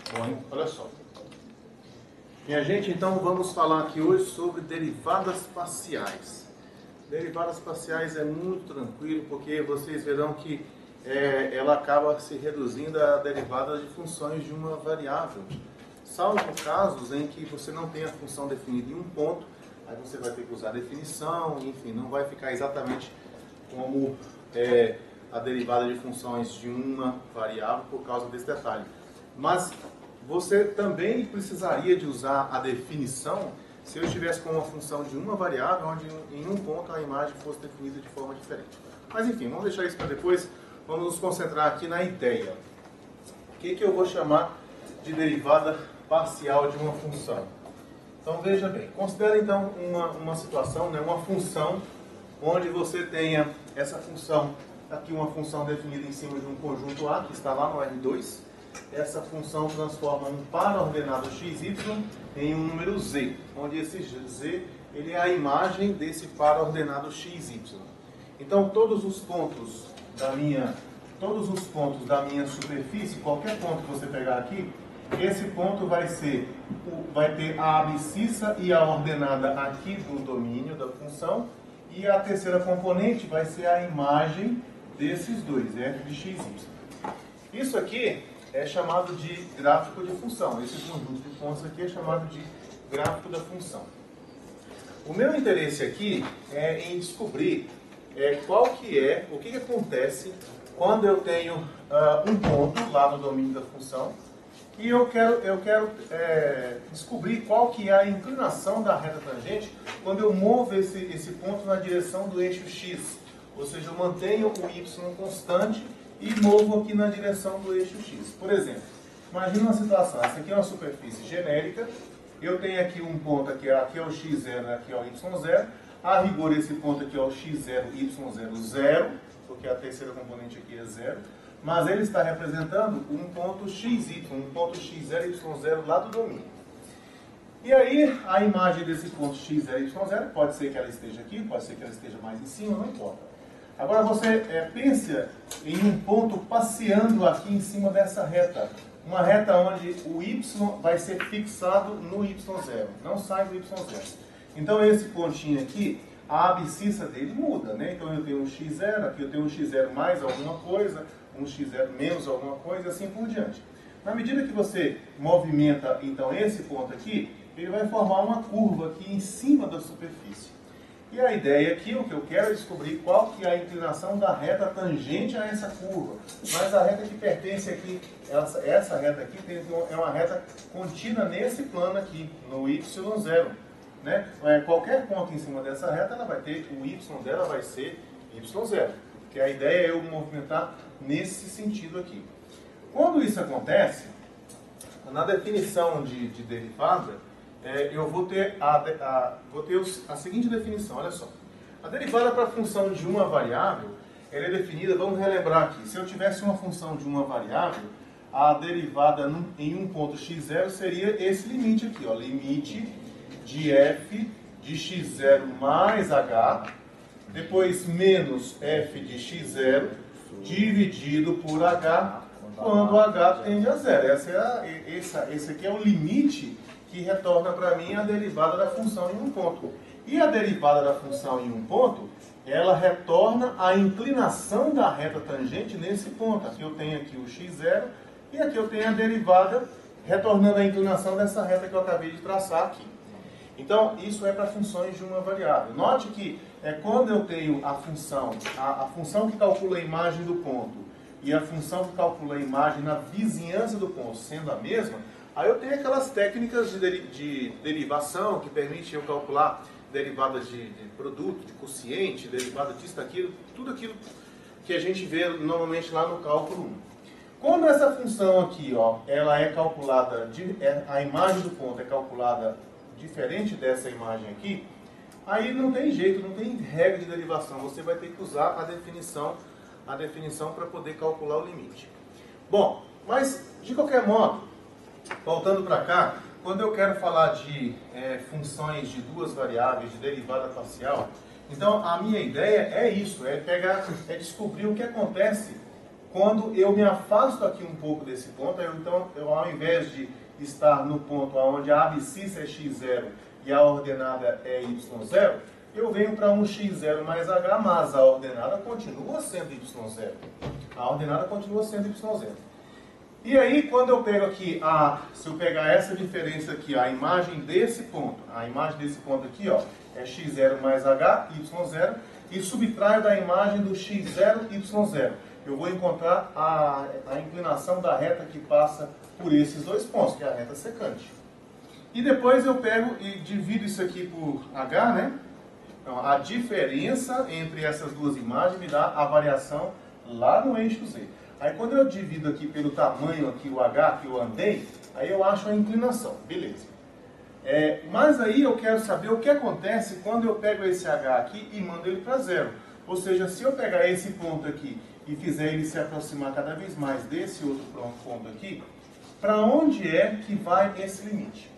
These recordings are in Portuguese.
Bom, olha só. Minha gente, então vamos falar aqui hoje sobre derivadas parciais. Derivadas parciais é muito tranquilo, porque vocês verão que ela acaba se reduzindo a derivada de funções de uma variável. Salvo casos em que você não tenha a função definida em um ponto, aí você vai ter que usar a definição, enfim, não vai ficar exatamente como a derivada de funções de uma variável por causa desse detalhe. Mas você também precisaria de usar a definição se eu estivesse com uma função de uma variável onde em um ponto a imagem fosse definida de forma diferente. Mas enfim, vamos deixar isso para depois, vamos nos concentrar aqui na ideia. O que eu vou chamar de derivada parcial de uma função? Então veja bem, considere então uma situação, uma função onde você tenha essa função, aqui uma função definida em cima de um conjunto A, que está lá no R2. Essa função transforma um par ordenado xy em um número z, onde esse z ele é a imagem desse par ordenado xy. Então todos os pontos da minha superfície, qualquer ponto que você pegar aqui, esse ponto vai ter a abscissa e a ordenada aqui do domínio da função, e a terceira componente vai ser a imagem desses dois, f de xy. Isso aqui é chamado de gráfico de função. Esse conjunto de pontos aqui é chamado de gráfico da função. O meu interesse aqui é em descobrir o que acontece quando eu tenho um ponto lá no domínio da função e eu quero descobrir qual que é a inclinação da reta tangente quando eu movo esse ponto na direção do eixo x. Ou seja, eu mantenho o y constante e movo aqui na direção do eixo x. Por exemplo, imagine uma situação, essa aqui é uma superfície genérica, eu tenho aqui um ponto, aqui é o x0, aqui é o y0, a rigor esse ponto aqui é o x0, y0, 0, porque a terceira componente aqui é 0, mas ele está representando um ponto xy, um ponto x0, y0 lá do domínio. E aí, a imagem desse ponto x0, y0, pode ser que ela esteja aqui, pode ser que ela esteja mais em cima, não importa. Agora você pensa em um ponto passeando aqui em cima dessa reta. Uma reta onde o y vai ser fixado no y0, não sai do y0. Então esse pontinho aqui, a abscissa dele muda, né? Então eu tenho um x0, aqui eu tenho um x0 mais alguma coisa, um x0 menos alguma coisa, assim por diante. Na medida que você movimenta então esse ponto aqui, ele vai formar uma curva aqui em cima da superfície. E a ideia aqui, o que eu quero é descobrir qual que é a inclinação da reta tangente a essa curva. Mas a reta que pertence aqui, essa reta aqui é uma reta contida nesse plano aqui, no y0. Né? Qualquer ponto em cima dessa reta, ela vai ter, o y dela vai ser y0. Porque a ideia é eu movimentar nesse sentido aqui. Quando isso acontece, na definição de derivada, eu vou ter a seguinte definição, olha só. A derivada para a função de uma variável, ela é definida, vamos relembrar aqui, se eu tivesse uma função de uma variável, a derivada em um ponto x0 seria esse limite aqui, ó, limite de f de x0 mais h, depois menos f de x0, dividido por h, quando h tende a zero. Esse aqui é o limite que retorna para mim a derivada da função em um ponto. E a derivada da função em um ponto, ela retorna a inclinação da reta tangente nesse ponto. Aqui eu tenho aqui o x0 e aqui eu tenho a derivada retornando a inclinação dessa reta que eu acabei de traçar aqui. Então, isso é para funções de uma variável. Note que quando eu tenho a função que calcula a imagem do ponto e a função que calcula a imagem na vizinhança do ponto sendo a mesma, aí eu tenho aquelas técnicas de derivação que permitem eu calcular derivadas de produto, de quociente, derivada disso, daquilo, tudo aquilo que a gente vê normalmente lá no cálculo 1. Quando essa função aqui, ó, ela é calculada, a imagem do ponto é calculada diferente dessa imagem aqui, aí não tem jeito, não tem regra de derivação, você vai ter que usar a definição para poder calcular o limite. Bom, mas de qualquer modo, voltando para cá, quando eu quero falar de funções de duas variáveis, de derivada parcial, então a minha ideia é isso, é descobrir o que acontece quando eu me afasto aqui um pouco desse ponto, então eu ao invés de estar no ponto onde a abscissa é x0 e a ordenada é y0, eu venho para um x0 mais h, mas a ordenada continua sendo y0. A ordenada continua sendo y0. E aí, quando eu pego aqui, se eu pegar essa diferença aqui, a imagem desse ponto aqui, ó, é x0 mais h, y0, e subtraio da imagem do x0, y0. Eu vou encontrar a inclinação da reta que passa por esses dois pontos, que é a reta secante. E depois eu pego e divido isso aqui por h, né? Então, a diferença entre essas duas imagens me dá a variação lá no eixo Z. Aí quando eu divido aqui pelo tamanho, aqui o h que eu andei, aí eu acho a inclinação, beleza. Mas aí eu quero saber o que acontece quando eu pego esse h aqui e mando ele para zero. Ou seja, se eu pegar esse ponto aqui e fizer ele se aproximar cada vez mais desse outro ponto aqui, para onde é que vai esse limite?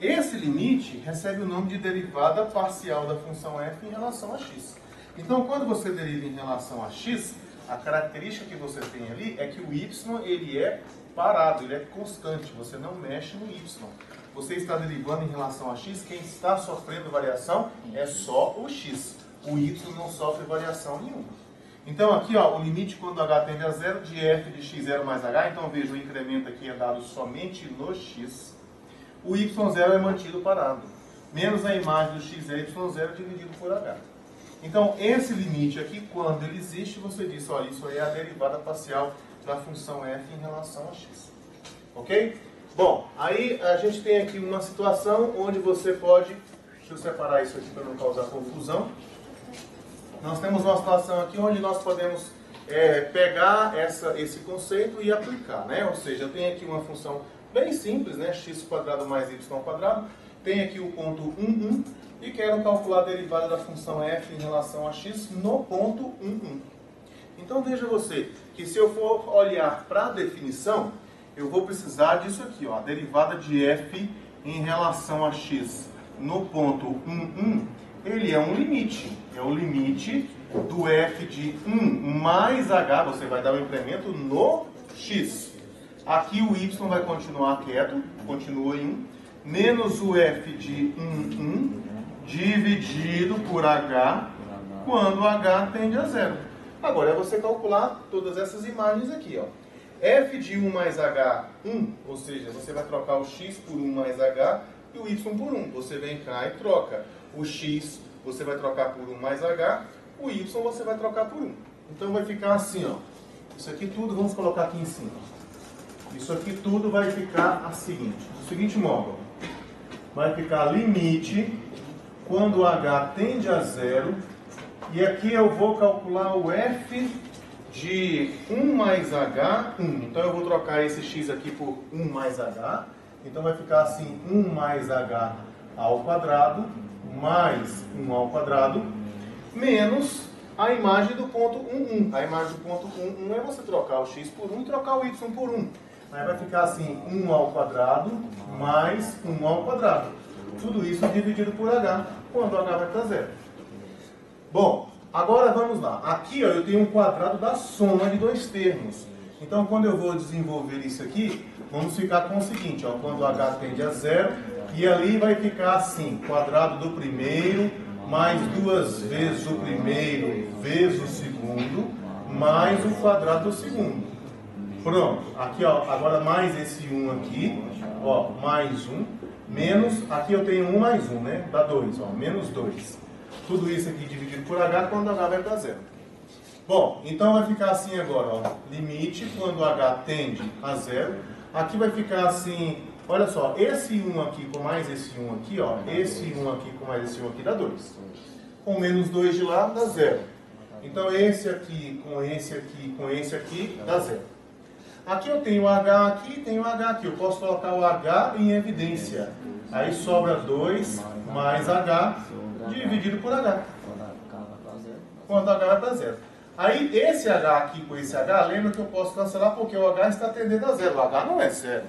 Esse limite recebe o nome de derivada parcial da função f em relação a x. Então, quando você deriva em relação a x, a característica que você tem ali é que o y ele é parado, ele é constante, você não mexe no y. Você está derivando em relação a x, quem está sofrendo variação é só o x. O y não sofre variação nenhuma. Então aqui, ó, o limite quando h tende a zero de f de x0 mais h, então veja, o incremento aqui é dado somente no x. O y0 é mantido parado, menos a imagem do x0 e y0 dividido por h. Então esse limite aqui, quando ele existe, você diz, olha, isso aí é a derivada parcial da função f em relação a x. Ok? Bom, aí a gente tem aqui uma situação onde você pode, deixa eu separar isso aqui para não causar confusão. Nós temos uma situação aqui onde nós podemos pegar esse conceito e aplicar, né? Ou seja, eu tenho aqui uma função bem simples, né? x² mais y². Tem aqui o ponto 1, 1 e quero calcular a derivada da função f em relação a x no ponto 1, 1. Então veja você que se eu for olhar para a definição, eu vou precisar disso aqui, ó, a derivada de f em relação a x no ponto 1, 1, ele é um limite. É o limite do f de 1 mais h, você vai dar um incremento no x. Aqui o y vai continuar quieto, continua em 1, menos o f de 1, 1, dividido por h, quando h tende a zero. Agora é você calcular todas essas imagens aqui, ó. F de 1 mais h, 1, ou seja, você vai trocar o x por 1 mais h e o y por 1. Você vem cá e troca o x, você vai trocar por 1 mais h, o y você vai trocar por 1. Então vai ficar assim, ó. Isso aqui tudo, vamos colocar aqui em cima. Isso aqui tudo vai ficar do seguinte modo. Vai ficar limite quando h tende a zero. E aqui eu vou calcular o f de 1 mais h, 1. Então eu vou trocar esse x aqui por 1 mais h. Então vai ficar assim, 1 mais h ao quadrado, mais 1 ao quadrado, menos a imagem do ponto 1, 1. A imagem do ponto 1, 1 é você trocar o x por 1 e trocar o y por 1. Aí vai ficar assim, 1 ao quadrado, mais 1 ao quadrado. Tudo isso dividido por h, quando h vai para zero. Bom, agora vamos lá. Aqui ó, eu tenho um quadrado da soma de dois termos. Então, quando eu vou desenvolver isso aqui, vamos ficar com o seguinte, ó, quando h tende a zero, e ali vai ficar assim, quadrado do primeiro, mais 2 vezes o primeiro, vezes o segundo, mais o quadrado do segundo. Pronto, aqui ó, agora mais esse 1 aqui, ó, mais 1, menos, aqui eu tenho 1 mais 1, né, dá 2, ó, menos 2. Tudo isso aqui dividido por h, quando h vai para zero. Bom, então vai ficar assim agora, ó, limite quando h tende a zero. Aqui vai ficar assim, olha só, esse 1 aqui com mais esse 1 aqui, ó, esse 1 aqui com mais esse 1 aqui dá 2. Com menos 2 de lá dá 0. Então esse aqui com esse aqui com esse aqui dá 0. Aqui eu tenho h aqui e tenho h aqui. Eu posso colocar o h em evidência. Aí sobra 2 mais h dividido por h. Quando h vai para 0. Aí esse h aqui com esse h, lembra que eu posso cancelar porque o h está tendendo a 0. O h não é 0.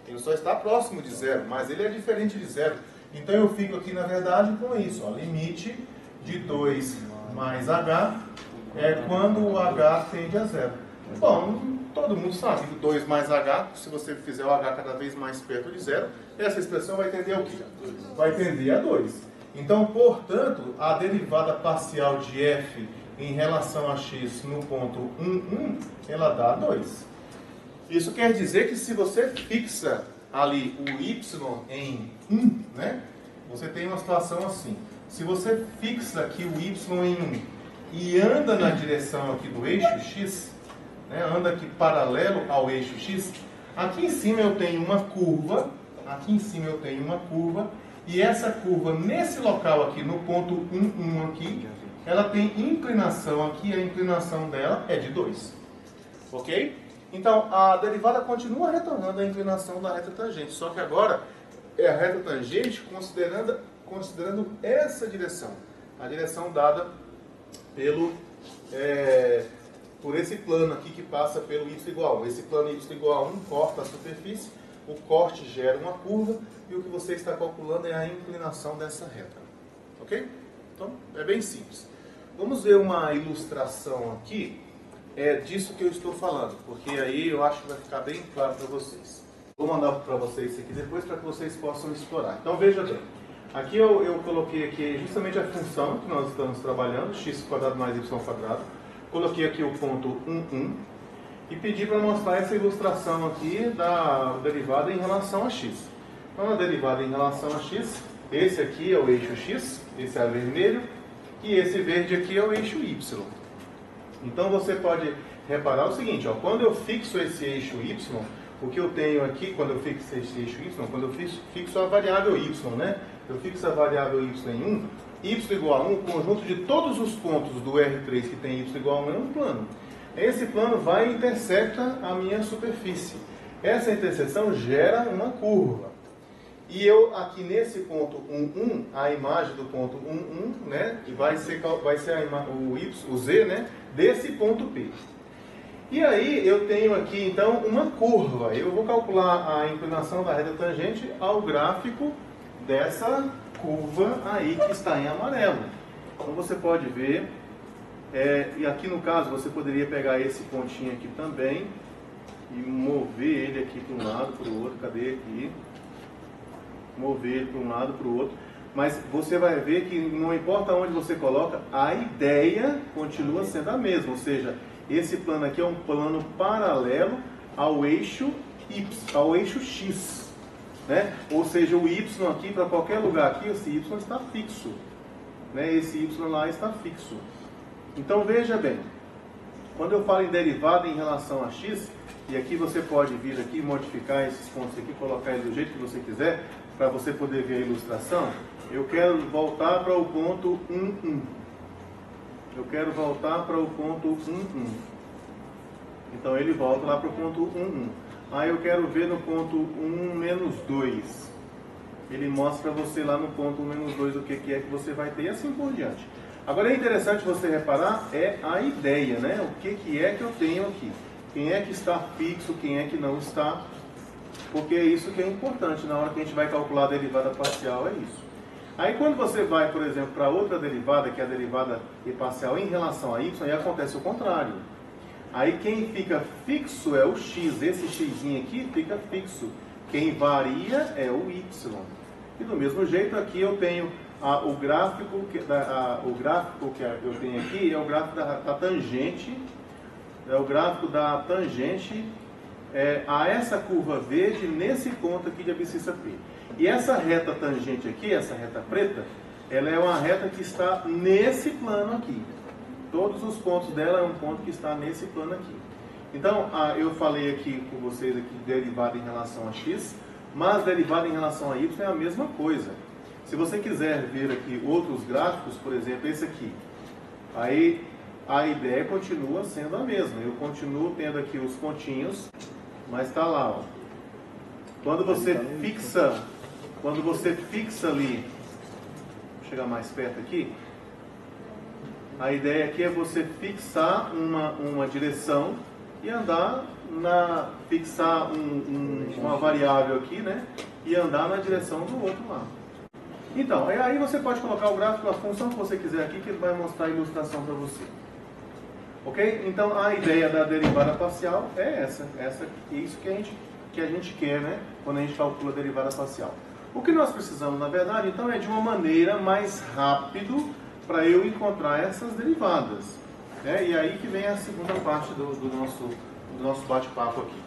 Ele só está próximo de 0, mas ele é diferente de 0. Então eu fico aqui, na verdade, com isso. Ó, limite de 2 mais h é quando o h tende a 0. Bom, todo mundo sabe que 2 mais h, se você fizer o h cada vez mais perto de zero, essa expressão vai tender ao quê? Vai tender a 2. Então, portanto, a derivada parcial de f em relação a x no ponto 1, ela dá 2. Isso quer dizer que se você fixa ali o y em 1, né, você tem uma situação assim. Se você fixa aqui o y em 1 e anda na direção aqui do eixo x, né, anda aqui paralelo ao eixo x, aqui em cima eu tenho uma curva, e essa curva nesse local aqui, no ponto 1, aqui, ela tem inclinação aqui, a inclinação dela é de 2. Ok? Então, a derivada continua retornando a inclinação da reta tangente, só que agora é a reta tangente considerando essa direção, a direção dada por esse plano aqui que passa pelo y igual a 1. Esse plano y igual a 1 corta a superfície, o corte gera uma curva e o que você está calculando é a inclinação dessa reta. Ok? Então, é bem simples. Vamos ver uma ilustração aqui disso que eu estou falando, porque aí eu acho que vai ficar bem claro para vocês. Vou mandar para vocês isso aqui depois para que vocês possam explorar. Então veja bem, aqui eu coloquei aqui justamente a função que nós estamos trabalhando, x² mais y². Coloquei aqui o ponto 1, e pedi para mostrar essa ilustração aqui da derivada em relação a x. Então a derivada em relação a x, esse aqui é o eixo x, esse é vermelho, e esse verde aqui é o eixo y. Então você pode reparar o seguinte, ó, quando eu fixo esse eixo y, o que eu tenho aqui, quando eu fixo esse eixo y, quando eu fixo a variável y, né? Eu fixo a variável y em 1, y igual a 1, o conjunto de todos os pontos do R3 que tem y igual a 1 é um plano. Esse plano vai e intersecta a minha superfície. Essa interseção gera uma curva. E eu, aqui nesse ponto 1, a imagem do ponto 1, né, vai ser o z, né, desse ponto P. E aí eu tenho aqui, então, uma curva. Eu vou calcular a inclinação da reta tangente ao gráfico dessa curva aí que está em amarelo. Então você pode ver, e aqui no caso você poderia pegar esse pontinho aqui também e mover ele aqui para um lado, para o outro. Cadê aqui? Mover ele para um lado, para o outro. Mas você vai ver que não importa onde você coloca, a ideia continua sendo a mesma. Ou seja, esse plano aqui é um plano paralelo ao eixo y, ao eixo x. Né? Ou seja, o y aqui, para qualquer lugar aqui, esse y está fixo. Né? Esse y lá está fixo. Então veja bem, quando eu falo em derivada em relação a x, e aqui você pode vir aqui modificar esses pontos aqui, colocar ele do jeito que você quiser, para você poder ver a ilustração, eu quero voltar para o ponto 1. Eu quero voltar para o ponto 1. Então ele volta lá para o ponto 1. Aí eu quero ver no ponto 1 menos 2. Ele mostra para você lá no ponto 1 menos 2 o que é que você vai ter e assim por diante. Agora é interessante você reparar a ideia, né? O que é que eu tenho aqui. Quem é que está fixo, quem é que não está. Porque é isso que é importante na hora que a gente vai calcular a derivada parcial, é isso. Aí quando você vai, por exemplo, para outra derivada, que é a derivada parcial em relação a y, aí acontece o contrário. Aí quem fica fixo é o x, esse x aqui fica fixo. Quem varia é o y. E do mesmo jeito aqui eu tenho o gráfico que eu tenho aqui, é o gráfico da tangente, é o gráfico da tangente a essa curva verde nesse ponto aqui de abscissa P. E essa reta tangente aqui, essa reta preta, ela é uma reta que está nesse plano aqui. Todos os pontos dela é um ponto que está nesse plano aqui. Então, eu falei aqui com vocês aqui derivada em relação a x, mas derivada em relação a y é a mesma coisa. Se você quiser ver aqui outros gráficos, por exemplo, esse aqui, aí a ideia continua sendo a mesma. Eu continuo tendo aqui os pontinhos, mas está lá, ó. Quando você fixa ali, vou chegar mais perto aqui, a ideia aqui é você fixar uma direção e andar fixar uma variável aqui, né? E andar na direção do outro lado. Então, aí você pode colocar o gráfico, a função que você quiser aqui, que ele vai mostrar a ilustração para você. Ok? Então a ideia da derivada parcial é isso que a gente quer, né? Quando a gente calcula a derivada parcial. O que nós precisamos, na verdade, então, é de uma maneira mais rápido para eu encontrar essas derivadas. Né? E aí que vem a segunda parte do nosso bate-papo aqui.